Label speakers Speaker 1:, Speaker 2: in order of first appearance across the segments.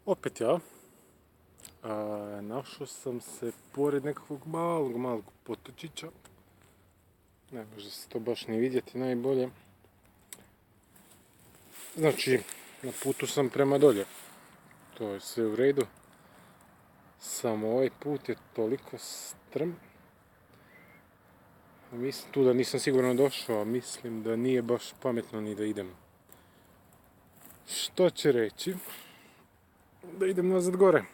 Speaker 1: Opet ja. Našao sam se pored nekakvog malog potočića. Ne može se to baš ni vidjeti najbolje. Znači, na putu sam prema dolje. To je sve u redu. Samo ovaj put je toliko strm. Mislim tu da nisam sigurno došao, a mislim da nije baš pametno ni da idem. Što će reći da idem nazad gore.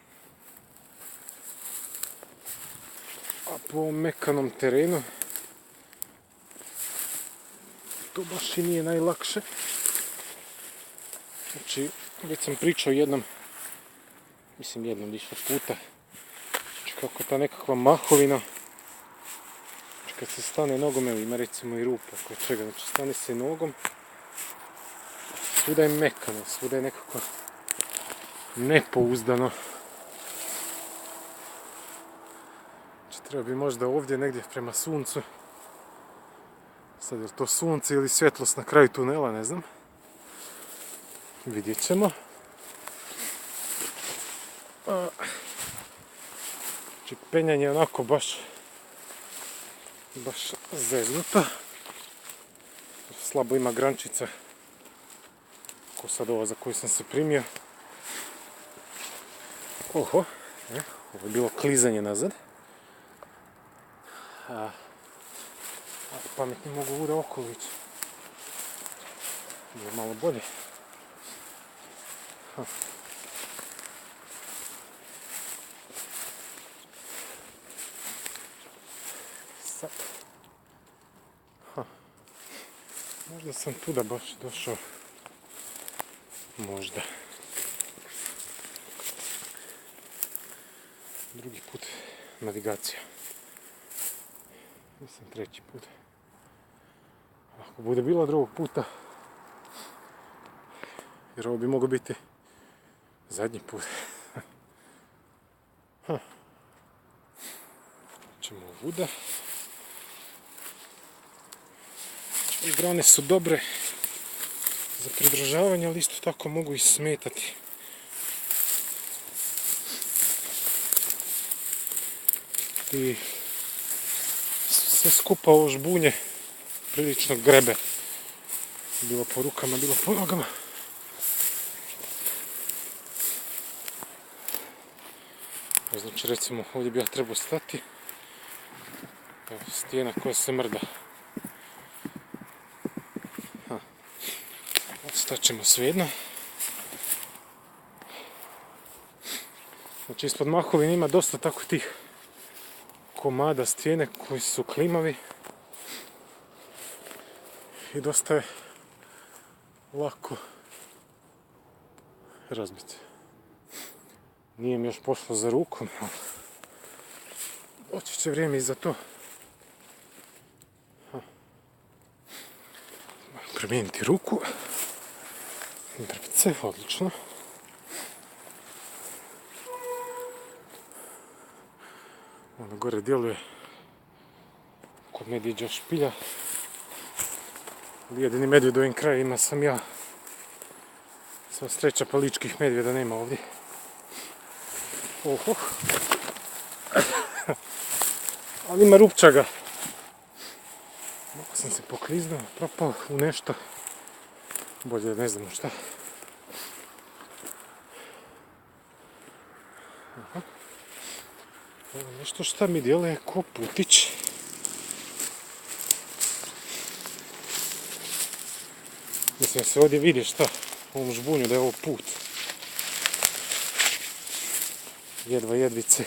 Speaker 1: A po ovom mekanom terenu to baš i nije najlakše. Znači, već sam pričao jednom više puta, znači kako ta nekakva mahovina, znači kad se stane nogom, evo ima recimo i rupa kod čega, znači stane se nogom, svuda je mekano, svuda je nekako nepouzdano. Znači treba bi možda ovdje negdje prema suncu, sad je li to sunce ili svjetlost na kraju tunela, ne znam, vidjet ćemo. Znači penjanje je onako baš zeznuto. Slabo ima grančica, ko sad ova za koju sam se primio. Oho, ovo je bilo klizanje nazad. Pametni mogu ure okolo ići. Bilo malo bolje. Sad. Možda sam tuda baš došao. Možda. Drugi put navigacija. Mislim treći put. Ako bude bilo drugog puta, jer ovo bi mogao biti zadnji put. Ćemo ovuda. Grane su dobre za pridržavanje, ali isto tako mogu i smetati. I sve skupa ovo žbunje prilično grebe. Bilo po rukama, bilo po nogama. Znači recimo ovdje bi ja trebao stati. Evo, stijena koja se mrda. Stat ćemo svejedno. Znači ispod mahovina ima dosta tako tih komada stijene koji su klimavi. I dosta je lako razbiti. Nije mi još pošlo za rukom, ali doći će vrijeme i za to. Promijeniti ruku. Drpce, odlično. Ono gore djeluje kod medvjeđa špilja. Jedini medvjed u ovim krajima sam ja. Sva sreća pa ličkih medvjeda nema ovdje. Oho. Ali ima rupčaga. Malo sam se pokliznuo, propao u nešto. Bolje ne znamo šta. Ovo nešto šta mi djeluje ko putić. Mislim da se ovdje vidi šta u ovom žbunju da je ovo put. Jedvice.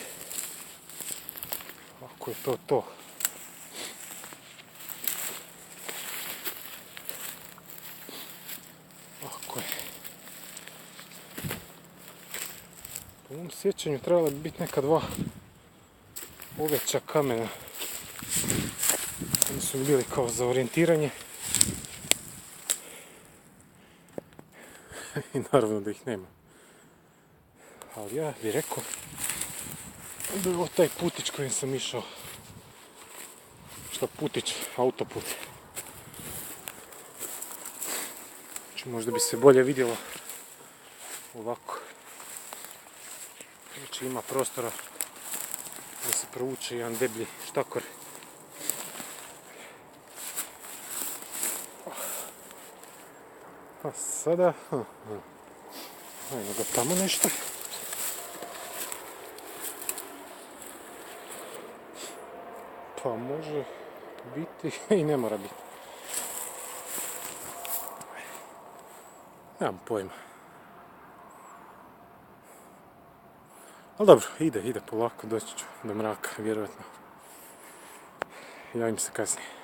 Speaker 1: Ako je to. Ako je. Po mom sjećanju trebala bi biti neka dva oveća kamena. Oni su bili kao za orijentiranje. I naravno da ih nema. Ali ja bih rekao da je ovo taj putić kojim sam išao. Šta putić? Autoput. Znači možda bi se bolje vidjelo ovako. Znači ima prostora da se provuče jedan deblji štakor. A sada, ajmo ga tamo nešto. Pa može biti i ne mora biti. Nemam pojma. Ali dobro, ide polako, doći ću do mraka, vjerojatno. Javim se kasnije.